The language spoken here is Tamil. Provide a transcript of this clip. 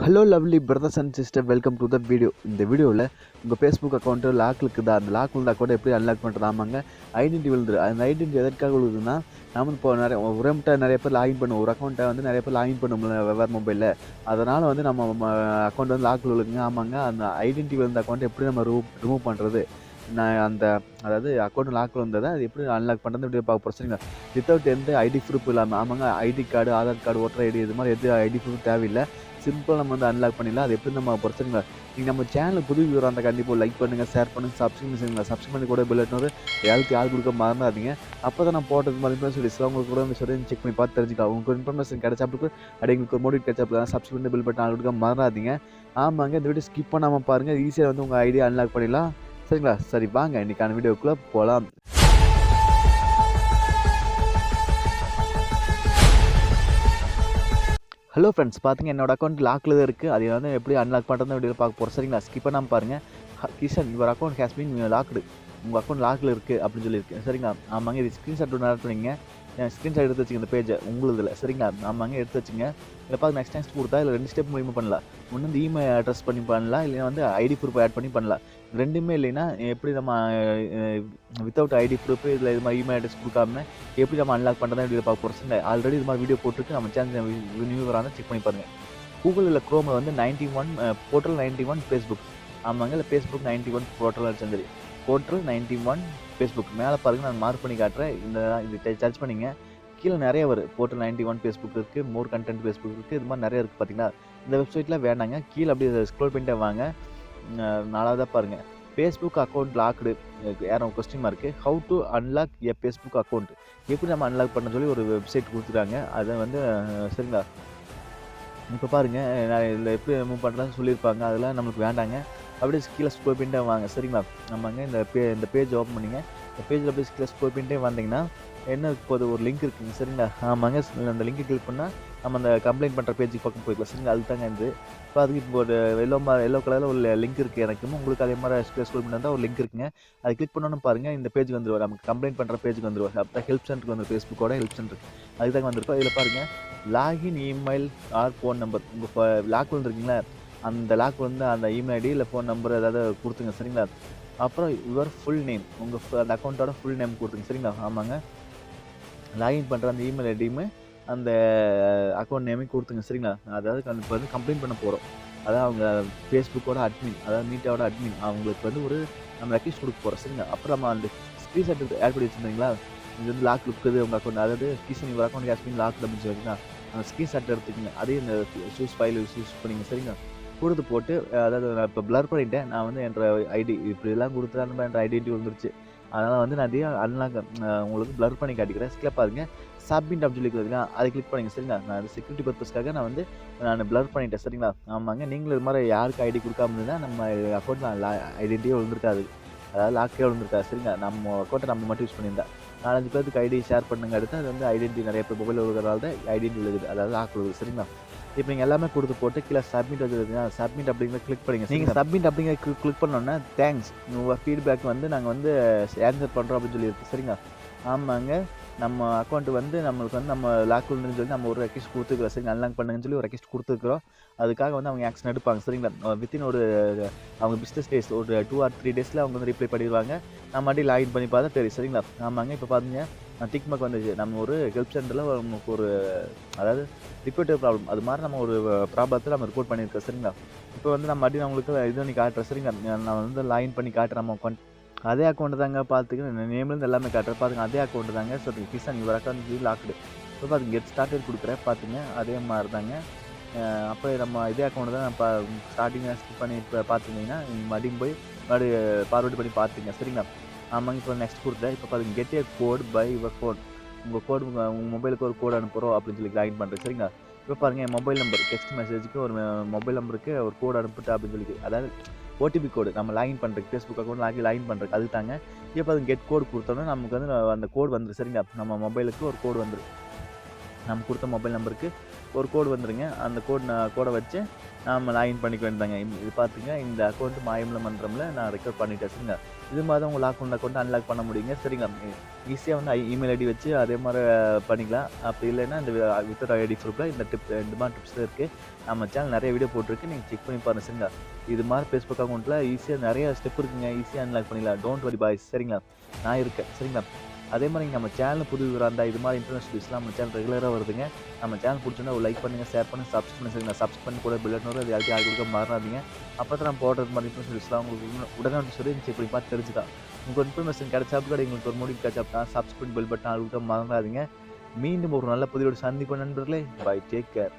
Hello lovely brothers and sister, welcome to the video. இந்த வீடியோவில் உங்கள் ஃபேஸ்புக் அக்கௌண்ட்டு லாக் இருக்குதா, அந்த லாக் உள்ள அக்கௌண்ட்டை எப்படி அன்லாக் பண்ணுறது? ஆமாங்க, ஐடென்டி விழுந்துரு. அந்த ஐடென்டி எதற்காக விழுதுன்னா, நம்ம இப்போ நிறைய பேர் லாகின் பண்ணுவோம். ஒரு அக்கௌண்ட்டை வந்து நிறைய பேர் லாகின் பண்ணுவோம்ல வெவ்வேறு மொபைலில். அதனால் வந்து நம்ம அக்கௌண்ட் வந்து லாக் விழுகுங்க. ஆமாங்க, அந்த ஐடென்டி விழுந்த அக்கௌண்ட்டை எப்படி நம்ம ரிமூவ் பண்ணுறது? நான் அதாவது அக்கௌண்ட் லாக் விழுந்ததை அது எப்படி அன்லாக் பண்ணுறது எப்படி பார்க்க போகிறோம், சரிங்களா? வித்தவுட் எந்த ஐடி ப்ரூஃப் இல்லாமல். ஆமாங்க, ID card, Aadhaar card, voter ID, இது மாதிரி எது ஐடி ப்ரூஃப் தேவையில்லை. சிம்பிளாக நம்ம வந்து அன்லாக் பண்ணிடலாம். அது எப்படி நம்ம பிரச்சனைங்களா? நீங்கள் நம்ம சேனல் புது வியூவராக இருந்தால் கண்டிப்பாக லைக் பண்ணுங்கள், ஷேர் பண்ணுங்கள், சப்ஸ்கிரைப் செய்யுங்களா. சப்ஸ்கிரைப் பண்ணி கூட பெல் பட்டன் யாருக்கு யார் கொடுக்க மறந்துடாதீங்க. அப்போ தான் நான் போட்டது மாதிரி இன்ஃபர்மேஷன் உங்களுக்கு கூட சொல்லி செக் பண்ணி பார்த்து தெரிஞ்சுக்கலாம். உங்களுக்கு இன்ஃபர்மேஷன் கிடைச்சாப்புக்கு அப்படியே உங்களுக்கு ஒரு மோட்டிவேட் கிடைச்சாப்புல சப்ஸ்கிரைப் பண்ணி பெல் பட்டன் கொடுக்க மறந்துடாதீங்க. ஆமாங்க, இந்த வீடியோ ஸ்கிப் பண்ணாமல் பாருங்கள். ஈஸியாக வந்து உங்கள் ஐடியா அன்லாக் பண்ணிடலாம், சரிங்களா? சரி, வாங்க இன்றைக்கான வீடியோக்குள்ளே போகலாம். ஹலோ ஃப்ரெண்ட்ஸ், பார்த்திங்க என்னோட அக்கௌண்ட் லாக்கில் தான் இருக்குது. அதை வந்து எப்படி அன்லாக் பண்ணுறது வீடியோ பார்க்க போகிறோம், சரிங்களா? ஸ்கிப் பண்ணாமல் பாருங்கள். Kishan, your account has been logged. உங்கள் அக்கௌண்ட் லாக்கில் இருக்குது அப்படின்னு சொல்லியிருக்கு, சரிங்களா? ஆமாங்க, இது ஸ்க்ரீன்ஷாட் ஒன்று ஆட் பண்ணிங்க. ஸ்க்ரீன்ஷாட் எடுத்து வச்சுங்க இந்த பேஜை உங்களுதில், சரிங்களா? ஆமாங்க, எடுத்து வச்சுங்க. இதில் பார்த்து நெக்ஸ்ட் கொடுத்தா இல்லை 2 ஸ்டெப் மூலியமாக பண்ணலாம். ஒன்று வந்து இமெயில் அட்ரஸ் பண்ணி பண்ணலாம், இல்லைன்னா வந்து ஐடி ப்ரூஃப் ஆட் பண்ணி பண்ணலாம். ரெண்டுமே இல்லைன்னா எப்படி நம்ம வித்தவுட் ஐடி ப்ரூஃப் இதில் இது மாதிரி இமெயில் அட்ரஸ் கொடுக்காம எப்படி நம்ம அன்லாக் பண்ணுறதா வீடியோ பார்க்க போகிறோம். ஆல்ரெடி இது மாதிரி வீடியோ போட்டுருக்கு, நம்ம சேனல் நியூவராக செக் பண்ணி பாருங்கள். கூகுள் இல்லை க்ரோமில் வந்து 91 போர்ட்டல் 91 ஃபேஸ்புக். ஆமாங்க, இல்லை ஃபேஸ்புக் 91 போர்ட்டல் சரி, போர்ட்டல் 91 ஃபேஸ்புக் மேலே பாருங்கள், நான் மார்க் பண்ணி காட்டுறேன். இது சர்ச் பண்ணிங்க, கீழே நிறைய வரும். போர்ட்டல் 91 ஃபேஸ்புக் இருக்குது, மோர் கண்டென்ட் ஃபேஸ்புக் இருக்குது, இது மாதிரி நிறைய இருக்குது. பார்த்தீங்கன்னா இந்த வெப்சைட்டில் வேண்டாங்க, கீழே அப்படியே ஸ்க்ரோல் பண்ணிட்டே வாங்க. 4வதாக பாருங்கள், ஃபேஸ்புக் அக்கௌண்ட் லாக்டு. யாரும் question mark, how to unlock a Facebook account. எப்படி நம்ம அன்லாக் பண்ண சொல்லி ஒரு வெப்சைட் கொடுத்துருக்காங்க. அதை வந்து சரிங்களா, இப்போ பாருங்கள், நான் இதில் எப்படி மூவ் பண்ணுறேன்னு சொல்லியிருப்பாங்க. அதெல்லாம் நம்மளுக்கு வேண்டாங்க. அப்படியே கீழே ஸ்க்ரோல் பண்ணிட்டே வாங்க, சரிங்களா? ஆமாங்க, இந்த பேஜ் ஓப்பன் பண்ணிங்க. இந்த பேஜில் அப்படியே கீழே ஸ்க்ரோல் பண்ணிட்டே வந்தீங்கன்னா என்ன இப்போது ஒரு லிங்க் இருக்குங்க, சரிங்களா? ஆமாங்க, அந்த லிங்க்கை கிளிக் பண்ணால் நம்ம அந்த கம்ப்ளைண்ட் பண்ணுற பேஜுக்கு பக்கம் போய்க்கலாம், சரிங்களா? அது தாங்க இது. இப்போ அதுக்கு இப்போ ஒரு எல்லோ கலரில் ஒரு லிங்க் இருக்குது எனக்கும். உங்களுக்கு அதே மாதிரி ஸ்க்ரோல் பண்ணி வந்தால் ஒரு லிங்க் இருக்குங்க. அதை கிளிக் பண்ணோன்னு பாருங்கள், இந்த பேஜுக்கு வந்துடுவோம். நமக்கு கம்ப்ளைண்ட் பண்ணுற பேஜுக்கு வந்துடுவோம். அப்போ ஹெல்ப் சென்டருக்கு வந்து ஃபேஸ்புக்கோட ஹெல்ப் சென்டர் அதுக்கு தாங்க வந்திருக்கோம். இதில் பாருங்கள், login email R phone number. உங்கள் லாக் வந்துருக்கீங்களா, அந்த லாக் வந்து அந்த இமெயில் ஐடி இல்லை ஃபோன் நம்பர் ஏதாவது கொடுத்துங்க, சரிங்களா? அப்புறம் யுவர் ஃபுல் நேம், உங்கள் அந்த அக்கௌண்ட்டோட ஃபுல் நேம் கொடுத்துங்க, சரிங்களா? ஆமாங்க, லாகின் பண்ணுற அந்த இமெயில் ஐடியுமே அந்த அக்கௌண்ட் நேமே கொடுத்துங்க, சரிங்களா? அதாவது இப்போ வந்து கம்ப்ளைண்ட் பண்ண போகிறோம். அதாவது அவங்க ஃபேஸ்புக்கோட அட்மின், அதாவது மீட்டாவோட அட்மின், அவங்களுக்கு வந்து ஒரு நம்ம ரெக்வெஸ்ட் கொடுக்க போகிறோம், சரிங்களா? அப்புறம் நம்ம அந்த ஸ்க்ரீன்ஷாட் ஆட் பண்ணி வச்சுருந்தீங்களா, இது வந்து லாக் இருக்குது உங்கள் அக்கௌண்ட், அதாவது Kishan your account has been logged அப்படின்னு சொல்லிங்கன்னா அந்த ஸ்க்ரீன்ஷாட் எடுத்துக்கங்க. அதே இந்த சூஸ் ஃபைல் யூஸ் பண்ணிங்க, சரிங்களா? கொடுத்து போட்டு அதாவது நான் இப்போ ப்ளர் பண்ணிட்டேன். நான் வந்து என்ற ஐடி இப்படிலாம் கொடுத்தா என்ற ஐடென்டி வந்துருச்சு. அதனால் வந்து நான் அதையும் அன்லாக் உங்களுக்கு ப்ளர் பண்ணி காட்டிக்கிறேன். ஸ்கில் பாருங்கள், சப்மிட் அப்படின்னு சொல்லி இருக்குதுங்க, அதை கிளிக் பண்ணிங்க, சரிங்களா? நான் அது செக்யூரிட்டி பர்பஸ்க்காக நான் ப்ளர் பண்ணிட்டேன், சரிங்களா? ஆமாங்க, நீங்களும் இது மாதிரி யாருக்கு ஐடி கொடுக்காம இருந்தால் நம்ம அக்கௌண்ட் ஐடென்டிட்டியே விழுந்திருக்காது, அதாவது லாக்கே விழுந்திருக்காது, சரிங்களா? நம்ம அக்கௌண்ட்டை நம்ம மட்டும் யூஸ் பண்ணியிருந்தா 4-5 பேருக்கு ஐடி ஷேர் பண்ணுங்க. அடுத்து அது வந்து ஐடென்டி நிறைய பேர் மொபைல் விழுகிறதால தான் ஐடென்டி விழுகுது, அதாவது லாக் விழுகுது, சரிங்களா? இப்போ நீங்கள் எல்லாமே கொடுத்து போட்டு கீழே சப்மிட் வச்சுருக்கீங்க, சப்மிட் அப்படிங்கிற கிளிக் பண்ணிங்க. நீங்கள் சப்மிட் அப்படிங்கிற கிளிக் பண்ணோன்னா தேங்க்ஸ், உங்கள் ஃபீட்பேக் வந்து நாங்கள் வந்து ஆன்சர் பண்ணுறோம் அப்படின்னு சொல்லியிருக்கு, சரிங்களா? ஆமாங்க, நம்ம அக்கௌண்ட் வந்து நம்மளுக்கு வந்து நம்ம லாக் விழுந்துன்னு சொல்லி நம்ம ஒரு ரெக்வெஸ்ட் கொடுத்துருக்குறோம், சரி அன்லாக் பண்ணுங்கன்னு சொல்லி ஒரு ரெக்வெஸ்ட் கொடுத்துருக்குறோம். அதுக்காக வந்து அவங்க ஆக்ஷன் எடுப்பாங்க, சரிங்களா? வித்தின் ஒரு அவங்க பிஸ்னஸ் டேஸ், ஒரு 2 or 3 டேஸில் அவங்க வந்து ரிப்ளை பண்ணிடுவாங்க. நம்ம மறுபடியும் லாகின் பண்ணி பார்த்தா தெரியும், சரிங்களா? ஆமாங்க, இப்போ பாருங்க, டிக் மார்க் வந்துச்சு. நம்ம ஒரு ஹெல்ப் சென்டரில் நமக்கு ஒரு அதாவது ரிப்போர்ட்டிவ் ப்ராப்ளம், அது மாதிரி நம்ம ஒரு ப்ராப்ளத்தை நம்ம ரிப்போர்ட் பண்ணியிருக்கோம், சரிங்களா? இப்போ வந்து நம்ம மறுபடியும் உங்களுக்கு இது பண்ணி காட்டுறேன், சரிங்களா? நான் வந்து லாகின் பண்ணி காட்டுறேன். நம்ம அக்கௌண்ட் அதே அக்கௌண்ட் தாங்க, பார்த்துக்க நேம்லேருந்து எல்லாமே காட்டுறேன், பாருங்க அதே அக்கௌண்ட் தாங்க. So Kishan your account logged. இப்போ பார்த்துங்க, கெட் ஸ்டார்டட் கொடுக்குறேன், பார்த்துங்க அதே மாதிரி தாங்க. அப்போ நம்ம இதே அக்கௌண்ட் தான் இப்போ ஸ்டார்டிங்கில் ஸ்கிப் பண்ணி இப்போ பார்த்துருந்தீங்கன்னா மறுபடியும் போய் மறுபடியும் ஃபார்வர்ட் பண்ணி பார்த்துங்க, சரிங்களா? ஆமாங்க, இப்போ நெக்ஸ்ட் கொடுத்தேன். இப்போ பார்த்துங்க, get a code by your phone. உங்கள் கோடு உங்கள் மொபைலுக்கு ஒரு கோடு அனுப்புகிறோம் அப்படின்னு சொல்லி லாகின் பண்ணுறேன், சரிங்களா? இப்போ பாருங்கள், என் மொபைல் நம்பர் டெக்ஸ்ட் மெசேஜுக்கு ஒரு மொபைல் நம்பருக்கு ஒரு கோடு அனுப்பிட்டு அப்படின்னு சொல்லி, அதாவது ஓடிபி கோடு நம்ம லாகின் பண்ணுறதுக்கு ஃபேஸ்புக் அக்கௌண்ட் லாகின் பண்ணுறதுக்கு அது தாங்க. இப்போ அது கெட் கோடு கொடுத்தோன்னா நமக்கு வந்து அந்த கோடு வந்துடும், சரிங்களா? நம்ம மொபைலுக்கு ஒரு கோடு வந்துடும். நம்ம கொடுத்த மொபைல் நம்பருக்கு ஒரு கோடு வந்துருங்க. அந்த கோடை வச்சு நாம லாகின் பண்ணிக்க வேண்டியதாங்க. இது பார்த்துங்க இந்த அக்கௌண்ட் மாயம்ல மன்றம்ல நான் ரெக்கவர் பண்ணிட்டேன் சரிங்களா. இது மாதிரி தான் உங்க லாக் பண்ண அக்கௌண்ட் அன்லாக் பண்ண முடியுங்க சரிங்களா. ஈஸியா வந்து இமெயில் ஐடி வச்சு அதே மாரி பண்ணிக்கலாம். அப்படி இல்லைன்னா இந்த வித்தவுட் ஐடி ப்ரூஃப்ல இந்த மாதிரி டிப்ஸ் இருக்கு. நம்ம சேனல் நிறைய வீடியோ போட்டிருக்கு. நீங்க செக் பண்ணி பாருங்க சரிங்களா. இது மாதிரி Facebook அக்கௌண்ட்ல ஈஸியா நிறைய ஸ்டெப் இருக்குங்க. ஈஸியா அன்லாக் பண்ணிடலாம். டோன்ட் வரி பாய்ஸ் சரிங்களா. நான் இருக்கேன் சரிங்களா. அதே மாதிரி நம்ம சேனல் புது விவரம் இருந்தால் இது மாதிரி இன்டர்நெட் ஸ்டடீஸ்லாம் நம்ம சேனல் ரெகுலராக வருதுங்க. நம்ம சேனல் பிடிச்சிருந்தா ஒரு லைக் பண்ணுங்கள், ஷேர் பண்ணுங்கள், சப்ஸ்கிரைப் பண்ணுங்க சரிங்களா. சப்ஸ்கிரைப் பண்ணி கூட பெல் பட்டன் வரும். அது யாருக்கு கொடுக்க மறந்துடாதீங்க. அப்போ தான் நம்ம போடுறது மாதிரி இன்டர்நெட் ஸ்டடீஸ்லாம் உங்களுக்கு உடனே சொல்லி செக் பண்ணி பார்த்து தெரிஞ்சுக்கலாம். உங்களுக்கு இன்ஃபர்மேஷன் கிடைச்சா கூட எங்களுக்கு ஒரு முடிவு கிடைச்சா தான் சப்ஸ்கிரைப் பெல் பட்டன் கொடுக்க மறந்துடாதீங்க. மீண்டும் ஒரு நல்ல பதிவோடு சந்திப்போம் நண்பர்களே. Bye, take care.